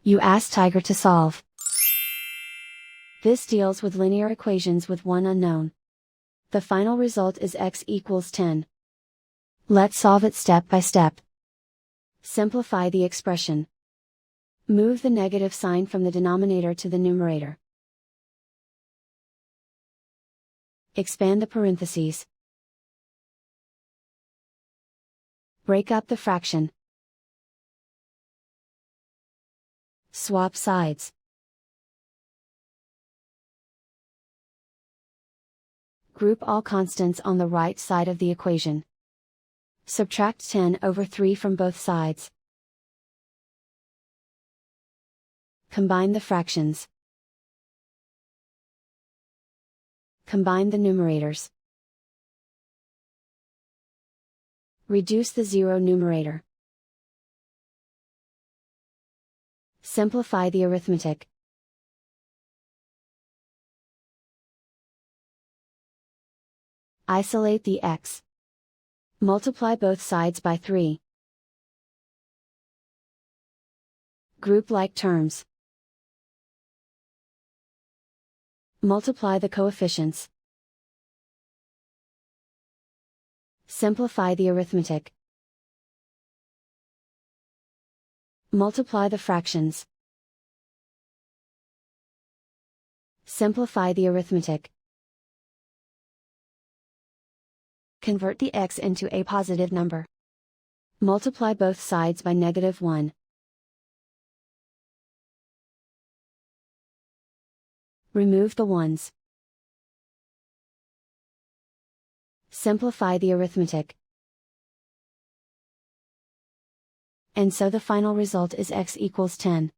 You ask Tiger to solve. This deals with linear equations with one unknown. The final result is x equals 10. Let's solve it step by step. Simplify the expression. Move the negative sign from the denominator to the numerator. Expand the parentheses. Break up the fraction. Swap sides. Group all constants on the right side of the equation. Subtract 10 over 3 from both sides. Combine the fractions. Combine the numerators. Reduce the zero numerator. Simplify the arithmetic. Isolate the x. Multiply both sides by 3. Group like terms. Multiply the coefficients. Simplify the arithmetic. Multiply the fractions. Simplify the arithmetic. Convert the x into a positive number. Multiply both sides by -1. Remove the ones. Simplify the arithmetic. And so the final result is x equals 10.